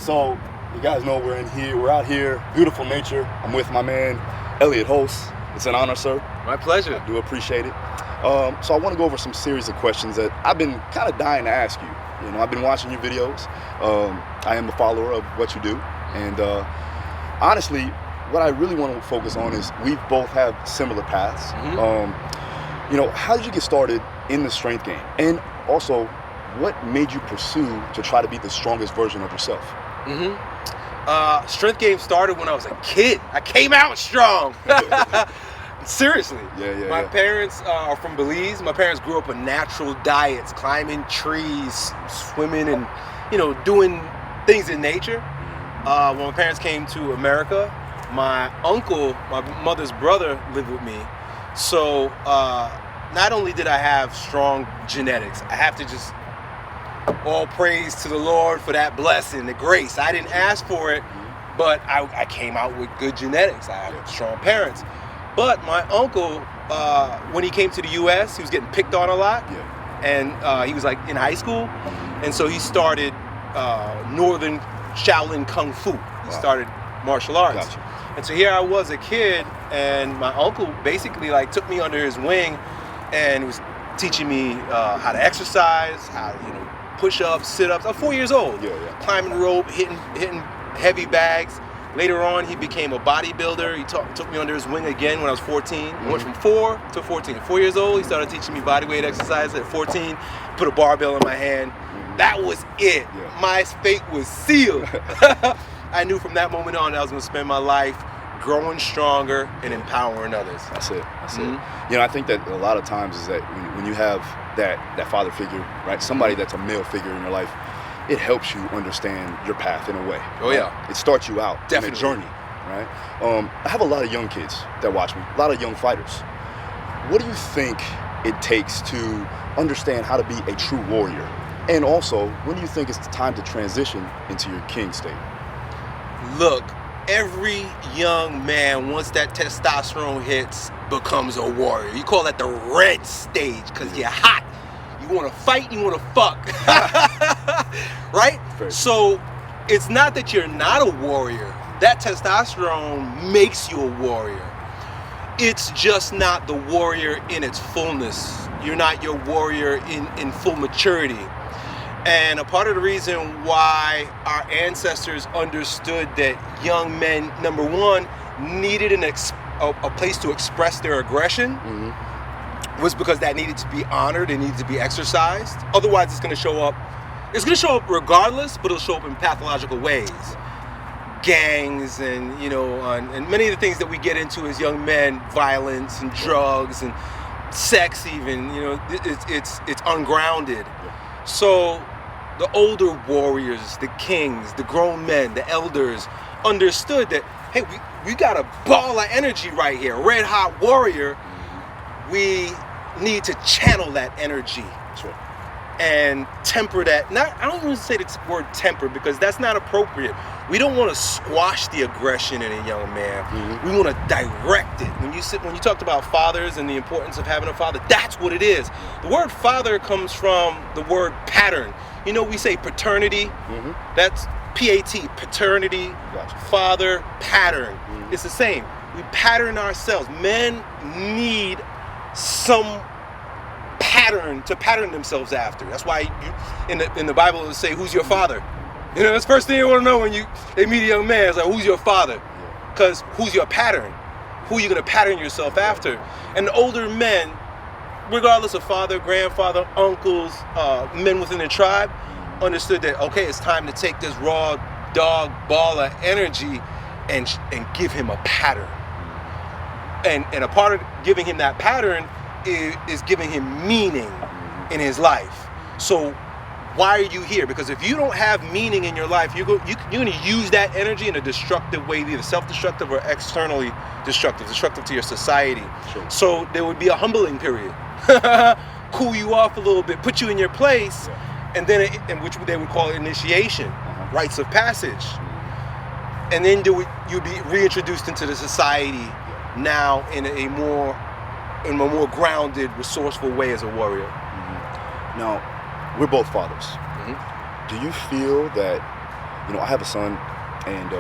So you guys know we're out here, beautiful nature. I'm with my man, Elliott Hulse. It's an honor, sir. My pleasure. I do appreciate it. So I want to go over some series of questions that I've been kind of dying to ask you. You know, I've been watching your videos. I am a follower of what you do. And honestly, what I really want to focus on is we both have similar paths. You know, how did you get started in the strength game? And also, what made you pursue to try to be the strongest version of yourself? Strength game started when I was a kid. I came out strong. Seriously. My parents are from Belize. My parents grew up on natural diets, climbing trees, swimming, and, you know, doing things in nature. When my parents came to America, my uncle, my mother's brother, lived with me. So not only did I have strong genetics, I have to just all praise to the Lord for that blessing, the grace. I didn't ask for it, but I came out with good genetics. I had strong parents. But my uncle, when he came to the U.S., he was getting picked on a lot, and he was like in high school, and so he started Northern Shaolin Kung Fu. He started martial arts. Gotcha. And so here I was, a kid, and my uncle basically like took me under his wing and was teaching me how to exercise, how to, you know, push-ups, sit-ups. I'm 4 years old. Climbing rope, hitting heavy bags. Later on, he became a bodybuilder. He took me under his wing again when I was 14. I went from 4 to 14. 4 years old, he started teaching me bodyweight exercise. At 14, put a barbell in my hand. That was it. My fate was sealed. I knew from that moment on that I was going to spend my life growing stronger and empowering others. That's it. You know, I think that a lot of times is that when you have that father figure, right? Somebody that's a male figure in your life, it helps you understand your path in a way. It starts you out on a journey, right? I have a lot of young kids that watch me, a lot of young fighters. What do you think it takes to understand how to be a true warrior? And also, when do you think it's time to transition into your king state? Look, every young man, once that testosterone hits, becomes a warrior. You call that the red stage because you're hot. You want to fight, you want to fuck. Right? So it's not that you're not a warrior. That testosterone makes you a warrior. It's just not the warrior in its fullness. You're not your warrior in full maturity. And a part of the reason why our ancestors understood that young men, number one, needed a place to express their aggression was because that needed to be honored and needed to be exercised. Otherwise, it's going to show up. It's going to show up regardless, but it'll show up in pathological ways. Gangs and, you know, and many of the things that we get into as young men, violence and drugs and sex even, you know, it's ungrounded. So the older warriors, the kings, the grown men, the elders understood that, hey, we got a ball of energy right here, red hot warrior. We need to channel that energy and temper that. I don't even say the word temper because that's not appropriate. We don't want to squash the aggression in a young man. We want to direct it. When you talked about fathers and the importance of having a father, that's what it is. The word father comes from the word pattern. You know, we say paternity. That's P-A-T, paternity, father, pattern. It's the same. We pattern ourselves. Men need some pattern to pattern themselves after. That's why in the Bible it'll say, "Who's your father?" You know, that's the first thing you want to know when they meet a young man. It's like, who's your father? Because who's your pattern? Who are you going to pattern yourself after? And the older men, regardless of father, grandfather, uncles, men within the tribe, understood that, okay, it's time to take this raw dog ball of energy and give him a pattern. And a part of giving him that pattern is giving him meaning in his life. So why are you here? Because if you don't have meaning in your life, you're going to use that energy in a destructive way, either self-destructive or externally destructive to your society. So there would be a humbling period. Cool you off a little bit, put you in your place, and then in which they would call initiation, rites of passage. And then you'd be reintroduced into the society now in a more grounded, resourceful way as a warrior. Now, we're both fathers. Do you feel that I have a son, and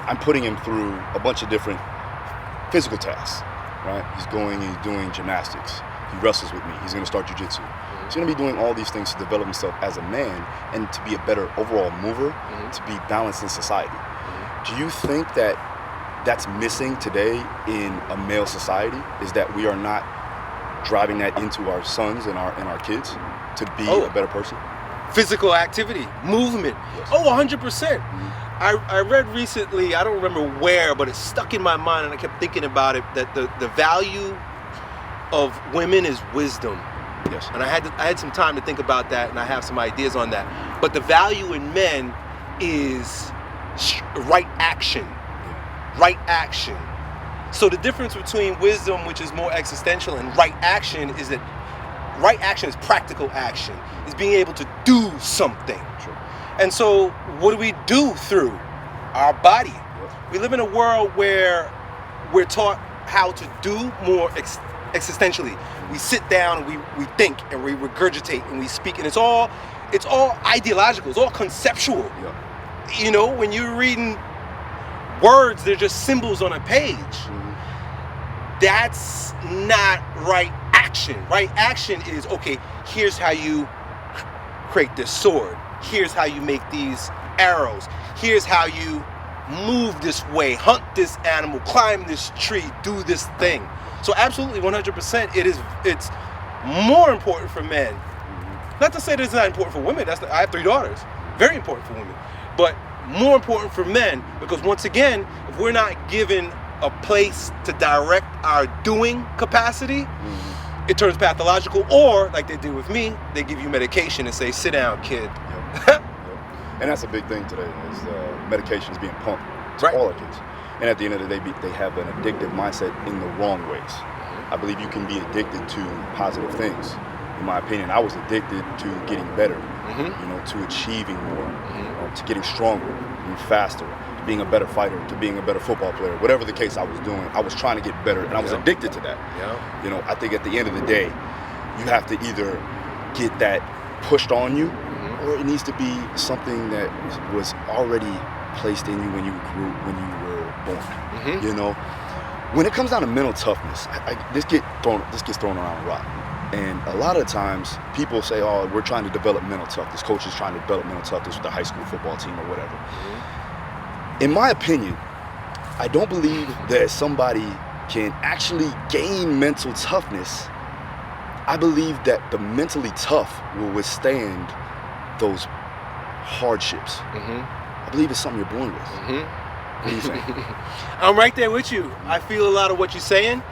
I'm putting him through a bunch of different physical tasks, right? He's doing gymnastics. He wrestles with me. He's going to start jiu-jitsu. He's going to be doing all these things to develop himself as a man and to be a better overall mover, to be balanced in society. Do you think that that's missing today in a male society? Is that we are not driving that into our sons and our kids to be a better person? Physical activity, movement. Yes. 100%. I read recently, I don't remember where, but it stuck in my mind and I kept thinking about it, that the value of women is wisdom. Yes. And I had some time to think about that, and I have some ideas on that. But the value in men is right action. Right action. So the difference between wisdom, which is more existential, and right action is that right action is practical action. It's being able to do something. Sure. And so what do we do through our body? Yes. We live in a world where we're taught how to do more existentially. We sit down and we think and we regurgitate and we speak, and it's all ideological, it's all conceptual. Yeah. When you're reading words, they're just symbols on a page. That's not right action. Right action is, okay, here's how you create this sword. Here's how you make these arrows. Here's how you move this way, hunt this animal, climb this tree, do this thing. So absolutely 100%, it's more important for men. Not to say that it's not important for women. I have 3 daughters. Very important for women. But more important for men, because once again, if we're not given a place to direct our doing capacity, it turns pathological, or like they did with me, they give you medication and say, sit down, kid. Yep. And that's a big thing today, is medications being pumped to all our kids. And at the end of the day, they have an addictive mindset in the wrong ways. I believe you can be addicted to positive things. In my opinion, I was addicted to getting better, to achieving more, to getting stronger, being faster, to being a better fighter, to being a better football player. Whatever the case I was doing, I was trying to get better, and I was addicted to that. Yeah. I think at the end of the day, you have to either get that pushed on you, or it needs to be something that was already placed in you when you were born. When it comes down to mental toughness, this gets thrown around a lot. And a lot of times people say, oh, we're trying to develop mental toughness. Coach is trying to develop mental toughness with the high school football team or whatever. In my opinion, I don't believe that somebody can actually gain mental toughness. I believe that the mentally tough will withstand those hardships. I believe it's something you're born with. What do you think? I'm right there with you. I feel a lot of what you're saying.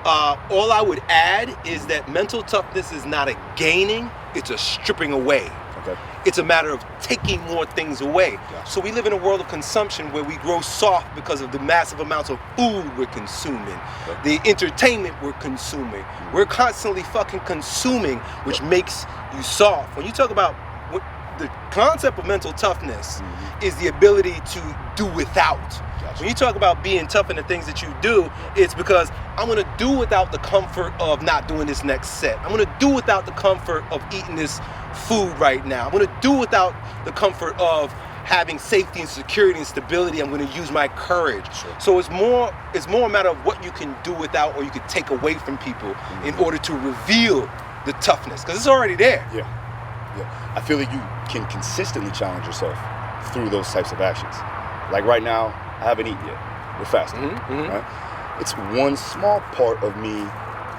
All I would add is that mental toughness is not a gaining, it's a stripping away. Okay. It's a matter of taking more things away. Gotcha. So we live in a world of consumption where we grow soft because of the massive amounts of food we're consuming, the entertainment we're consuming. We're constantly fucking consuming, which makes you soft. When you talk about the concept of mental toughness is the ability to do without. Gotcha. When you talk about being tough in the things that you do, it's because I'm going to do without the comfort of not doing this next set. I'm going to do without the comfort of eating this food right now. I'm going to do without the comfort of having safety and security and stability. I'm going to use my courage. Sure. So it's more a matter of what you can do without or you can take away from people in order to reveal the toughness, because it's already there. Yeah. I feel like you can consistently challenge yourself through those types of actions. Like right now, I haven't eaten yet. We're fasting, right? It's one small part of me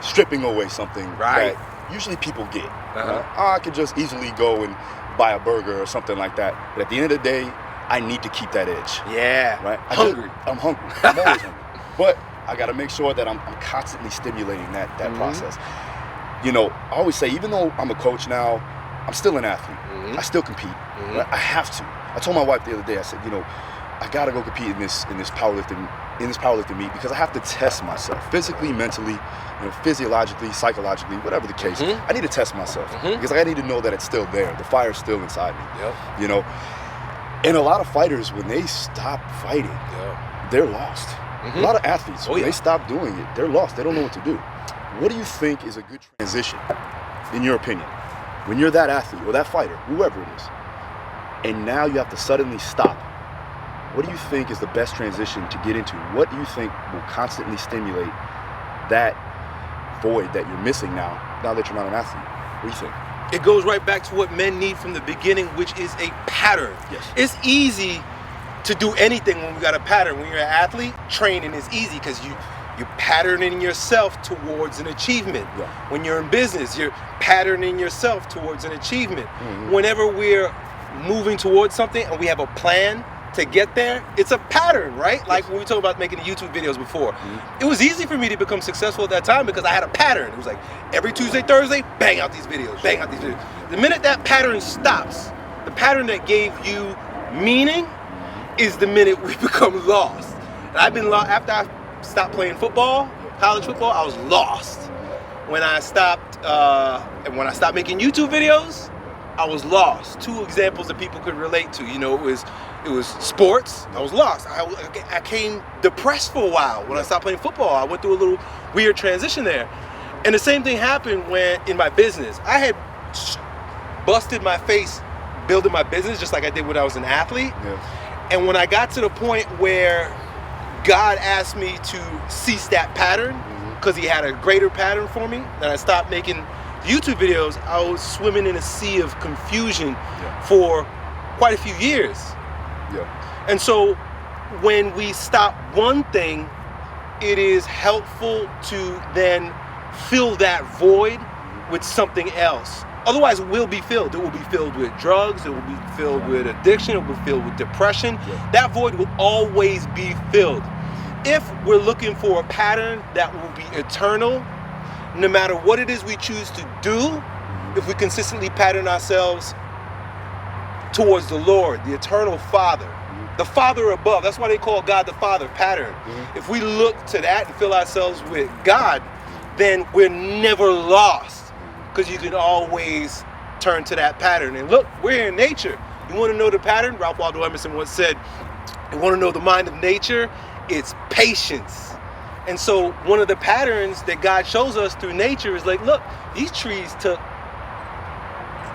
stripping away something that usually people get. Right? I could just easily go and buy a burger or something like that. But at the end of the day, I need to keep that edge. Yeah. Right? Hungry. I'm hungry. I'm always hungry. But I got to make sure that I'm constantly stimulating that process. I always say, even though I'm a coach now, I'm still an athlete. I still compete. Right? I have to. I told my wife the other day, I said, I gotta go compete in this powerlifting meet because I have to test myself physically, mentally, physiologically, psychologically, whatever the case. I need to test myself because I need to know that it's still there. The fire's still inside me. And a lot of fighters, when they stop fighting, they're lost. A lot of athletes, when they stop doing it, they're lost. They don't know what to do. What do you think is a good transition, in your opinion, when you're that athlete or that fighter, whoever it is? and now you have to suddenly stop. What do you think is the best transition to get into? What do you think will constantly stimulate that void that you're missing now that you're not an athlete? What do you think? It goes right back to what men need from the beginning, which is a pattern. Yes. It's easy to do anything when we got a pattern. When you're an athlete, training is easy because you're patterning yourself towards an achievement. Yeah. When you're in business, you're patterning yourself towards an achievement. Mm-hmm. Whenever we're moving towards something and we have a plan to get there, it's a pattern, right? Like when we talked about making the YouTube videos before. Mm-hmm. It was easy for me to become successful at that time because I had a pattern. It was like every Tuesday, Thursday, bang out these videos, bang out these videos. The minute that pattern stops, the pattern that gave you meaning is the minute we become lost. And I've been lost after I stopped playing football, college football. I was lost. When I stopped, and when I stopped making YouTube videos, I was lost. Two examples that people could relate to. You know, it was sports. I was lost. I came depressed for a while when I stopped playing football. I went through a little weird transition there. And the same thing happened when in my business. I had busted my face building my business just like I did when I was an athlete. Yeah. And when I got to the point where God asked me to cease that pattern because he had a greater pattern for me, and I stopped making YouTube videos, I was swimming in a sea of confusion for quite a few years. Yeah. And so when we stop one thing, it is helpful to then fill that void with something else. Otherwise, it will be filled. It will be filled with drugs. It will be filled with addiction. It will be filled with depression. Yeah. That void will always be filled. If we're looking for a pattern that will be eternal, no matter what it is we choose to do, if we consistently pattern ourselves towards the Lord, the eternal Father, the Father above, that's why they call God the Father, pattern. If we look to that and fill ourselves with God, then we're never lost. Because you can always turn to that pattern. And look, we're in nature. You want to know the pattern? Ralph Waldo Emerson once said, you want to know the mind of nature? It's patience. And so one of the patterns that God shows us through nature is like, look, these trees took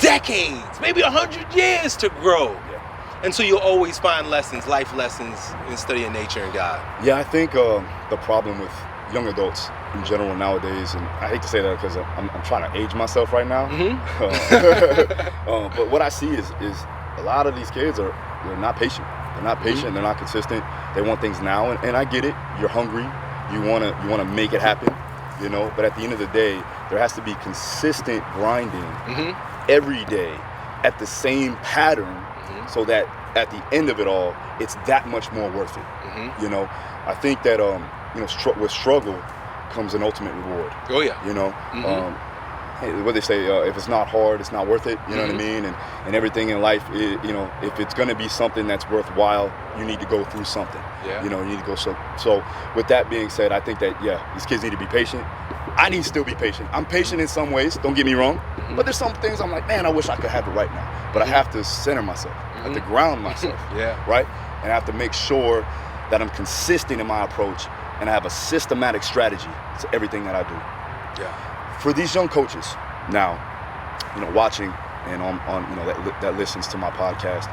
decades, maybe 100 years to grow. Yeah. And so you'll always find lessons, life lessons in studying nature and God. Yeah, I think the problem with young adults in general nowadays, and I hate to say that because I'm trying to age myself right now. But what I see is a lot of these kids they're not patient. They're not patient. They're not consistent. They want things now, and I get it. You're hungry. You wanna make it happen, you know. But at the end of the day, there has to be consistent grinding every day at the same pattern, so that at the end of it all, it's that much more worth it. You know, I think that with struggle comes an ultimate reward. Oh yeah. You know, what they say, if it's not hard, it's not worth it. You know what I mean? And everything in life, if it's going to be something that's worthwhile, you need to go through something. Yeah. You know, you need to go. So with that being said, I think that these kids need to be patient. I need to still be patient. I'm patient in some ways. Don't get me wrong. But there's some things I'm like, man, I wish I could have it right now. But I have to center myself. I have to ground myself. Right. And I have to make sure that I'm consistent in my approach. And I have a systematic strategy to everything that I do. Yeah. For these young coaches now, watching and on that listens to my podcast,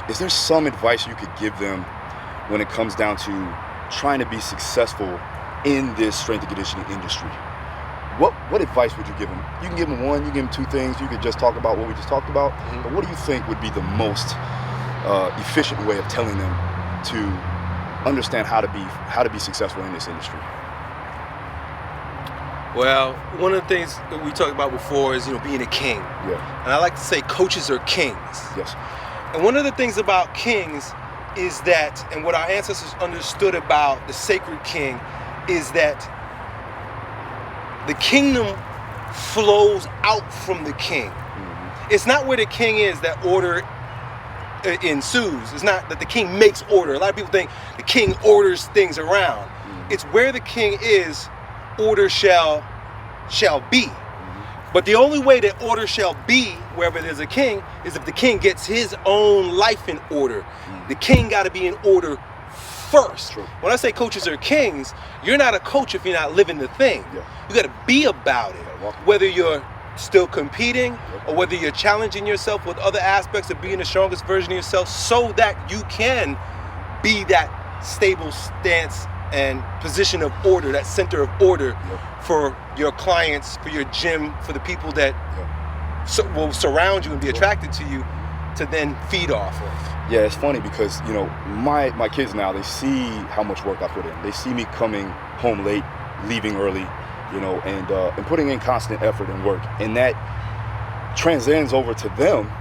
is there some advice you could give them when it comes down to trying to be successful in this strength and conditioning industry? What advice would you give them? You can give them one, you can give them two things. You could just talk about what we just talked about. But what do you think would be the most efficient way of telling them to understand how to be successful in this industry? Well, one of the things that we talked about before is being a king. Yeah. And I like to say coaches are kings. Yes. And one of the things about kings is that, and what our ancestors understood about the sacred king, is that the kingdom flows out from the king. It's not where the king is that order ensues. It's not that the king makes order. A lot of people think the king orders things around. It's where the king is, order shall be. But the only way that order shall be wherever there's a king is if the king gets his own life in order. The king got to be in order first. True. When I say coaches are kings, you're not a coach if you're not living the thing. You got to be about it. Whether you're still competing, or whether you're challenging yourself with other aspects of being the strongest version of yourself, so that you can be that stable stance and position of order, that center of order for your clients, for your gym, for the people that will surround you and be attracted to you, to then feed off of. Yeah, it's funny because, you know, my kids now, they see how much work I put in. They see me coming home late, leaving early, you know, and putting in constant effort and work. And that transcends over to them,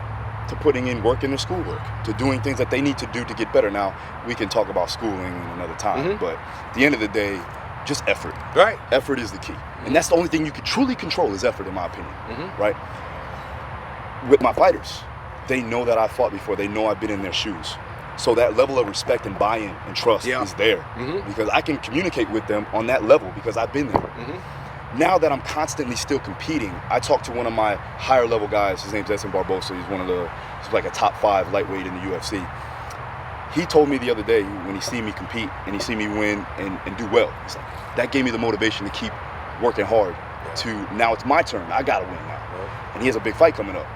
to putting in work in their schoolwork, to doing things that they need to do to get better. Now, we can talk about schooling another time, but at the end of the day, just effort. Right. Effort is the key. And that's the only thing you can truly control is effort, in my opinion, right? With my fighters, they know that I fought before. They know I've been in their shoes. So that level of respect and buy-in and trust is there because I can communicate with them on that level because I've been there. Now that I'm constantly still competing, I talked to one of my higher level guys. His name's Edson Barboza. He's like a top 5 lightweight in the UFC. He told me the other day when he see me compete and he see me win and do well, he's like, that gave me the motivation to keep working hard to now it's my turn. I gotta win now. And he has a big fight coming up,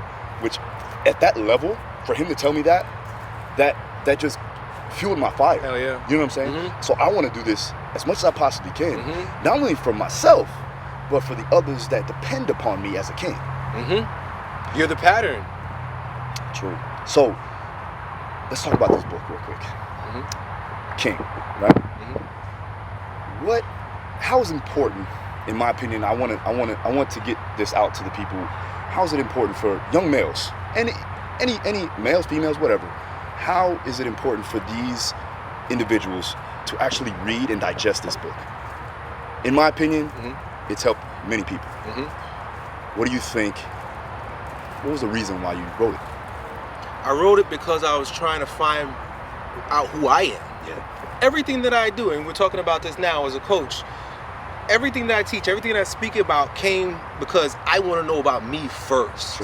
which at that level, for him to tell me that just fueled my fire. Hell yeah. You know what I'm saying? So I want to do this as much as I possibly can, not only for myself, but for the others that depend upon me as a king. You're the pattern. True. So let's talk about this book real quick. King, right? How is important, in my opinion, I want to get this out to the people. How is it important for young males, any males, females, whatever? How is it important for these individuals to actually read and digest this book? In my opinion, it's helped many people. What do you think? What was the reason why you wrote it? I wrote it because I was trying to find out who I am. Everything that I do, and we're talking about this now as a coach, everything that I teach, everything that I speak about came because I want to know about me first.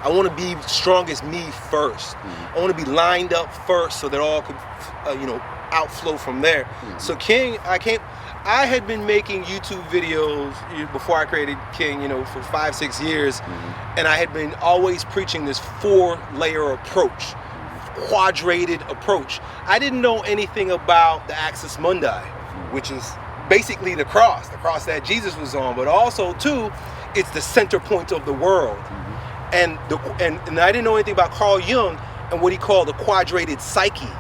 I want to be strongest me first. I want to be lined up first so that all could, outflow from there. So King, I had been making YouTube videos before I created King, for 5-6 years, and I had been always preaching this 4-layer approach, quadrated approach. I didn't know anything about the axis mundi, which is basically the cross that Jesus was on, but also too, it's the center point of the world. And I didn't know anything about Carl Jung and what he called the quadrated psyche,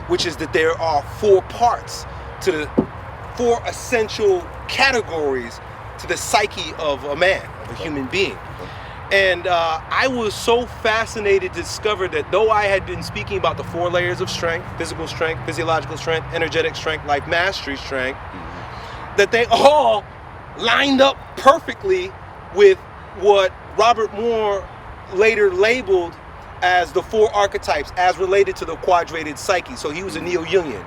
which is that there are 4 parts to the 4 essential categories to the psyche of a man, of a human being. And I was so fascinated to discover that though I had been speaking about the 4 layers of strength, physical strength, physiological strength, energetic strength, like mastery strength, that they all lined up perfectly with what Robert Moore later labeled as the 4 archetypes as related to the quadrated psyche. So he was a neo-Jungian.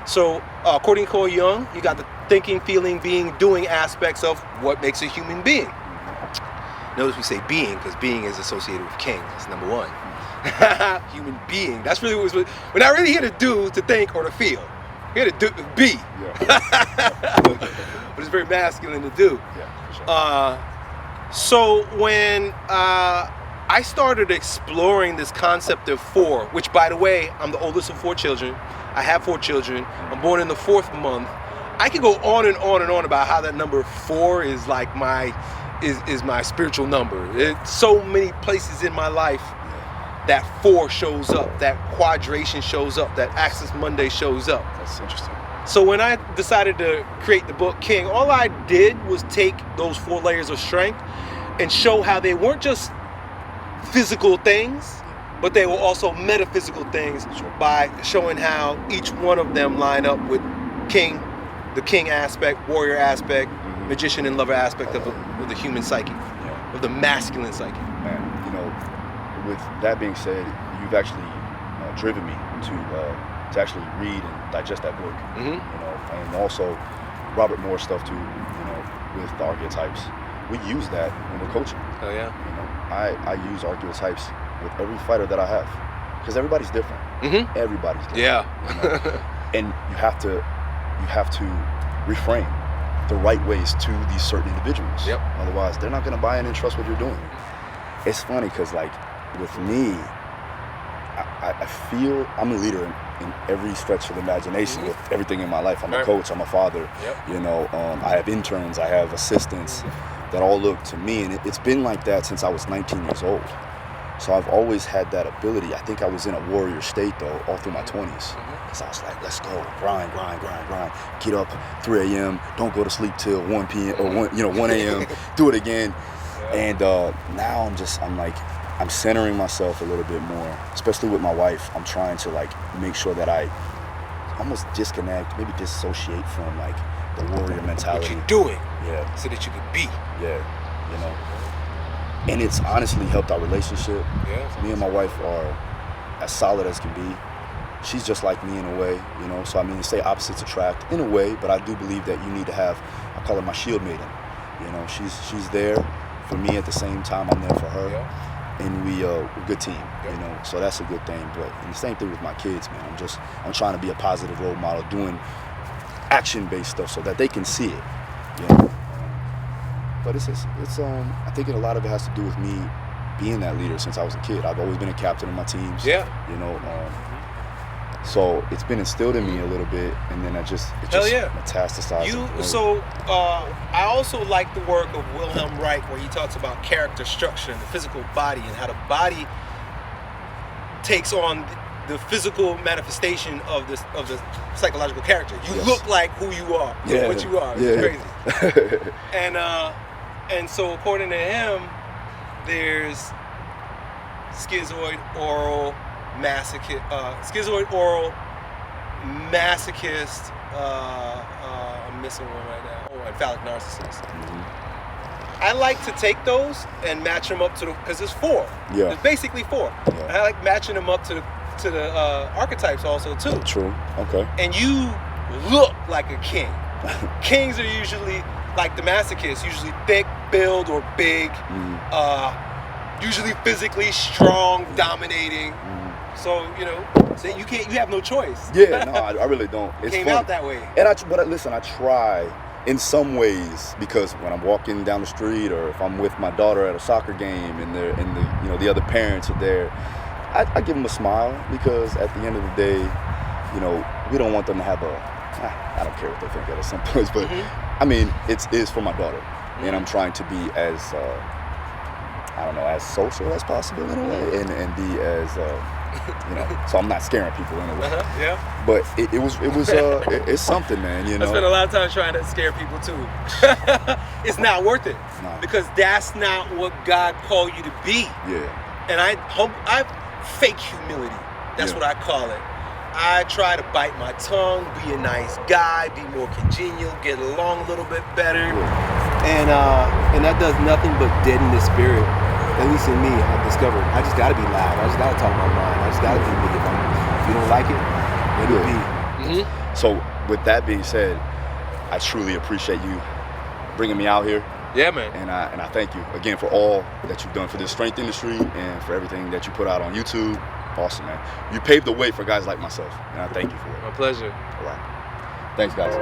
So according to Carl Jung, you got the thinking, feeling, being, doing aspects of what makes a human being. Notice we say being because being is associated with king. That's number 1. Human being. That's really what we're not really here to do, to think, or to feel. We're here to do, be. But it's very masculine to do. So when I started exploring this concept of 4, which, by the way, I'm the oldest of 4 children. I have 4 children. I'm born in the 4th month. I could go on and on and on about how that number 4 is like my spiritual number. It's so many places in my life that 4 shows up, that quadration shows up, that axis mundi shows up. That's interesting. So when I decided to create the book King, all I did was take those 4 layers of strength and show how they weren't just physical things, but they were also metaphysical things by showing how each one of them line up with King, the king aspect, warrior aspect, magician and lover aspect of the human psyche, of the masculine psyche. Man, with that being said, you've actually driven me to actually read and digest that book. And also Robert Moore stuff too. With the archetypes, we use that when we're coaching. Oh yeah. I use archetypes with every fighter that I have because everybody's different. Everybody's different. And you have to reframe the right ways to these certain individuals. Yep. Otherwise, they're not going to buy in and trust what you're doing. It's funny because, like, with me, I feel I'm a leader in every stretch of the imagination with everything in my life. I'm a coach, I'm a father, you know, I have interns, I have assistants that all look to me, and it's been like that since I was 19 years old. So I've always had that ability. I think I was in a warrior state, though, all through my 20s. So I was like, let's go, grind, get up 3 a.m., don't go to sleep till 1 p.m. or 1 a.m., do it again. And now I'm centering myself a little bit more, especially with my wife. I'm trying to like make sure that I almost disconnect, maybe dissociate from like the warrior mentality. What you're doing, yeah, so that you could be. Yeah, you know. And it's honestly helped our relationship. Yeah. Me and my wife are as solid as can be. She's just like me in a way, you know. So I mean, say opposites attract in a way, but I do believe that you need to have, I call her my shield maiden. You know, she's there for me at the same time I'm there for her. Yeah. And we're a good team, you know, so that's a good thing. But and the same thing with my kids, man. I'm trying to be a positive role model, doing action-based stuff so that they can see it, you know. But it's I think a lot of it has to do with me being that leader since I was a kid. I've always been a captain of my teams. Yeah. You know, so it's been instilled in me a little bit, and then it just metastasized. So I also like the work of Wilhelm Reich, where he talks about character structure and the physical body, and how the body takes on the physical manifestation of the psychological character. You look like who you are, what you are. It's crazy. And so according to him, there's schizoid, oral, masochist, I'm missing one right now. Oh, and phallic narcissist. I like to take those and match them up to because there's 4. Yeah. There's basically 4. Yeah. I like matching them up to the archetypes also too. True. Okay. And you look like a king. Kings are usually like the masochist, usually thick, build, or big. Usually physically strong, dominating. So you know, you have no choice. Yeah, no, I really don't. It's came funny. out that way. And listen, I try in some ways, because when I'm walking down the street, or if I'm with my daughter at a soccer game, and the other parents are there, I give them a smile, because at the end of the day, you know, we don't want them to have I don't care what they think at some points, but I mean, it's for my daughter, and I'm trying to be as as social as possible in a way, and be as you know, so I'm not scaring people in a way. Yeah. But it's something, man. You know. I spent a lot of time trying to scare people too. It's not worth it, because that's not what God called you to be. Yeah. And I fake humility. That's what I call it. I try to bite my tongue, be a nice guy, be more congenial, get along a little bit better, and that does nothing but deaden the spirit. At least in me, I've discovered I just gotta be loud. I just gotta talk my mind. I just gotta be me. If you don't like it, let it be. So with that being said, I truly appreciate you bringing me out here. Yeah, man. And I thank you again for all that you've done for this strength industry, and for everything that you put out on YouTube. Awesome, man. You paved the way for guys like myself, and I thank you for it. My pleasure. All right. Thanks, guys.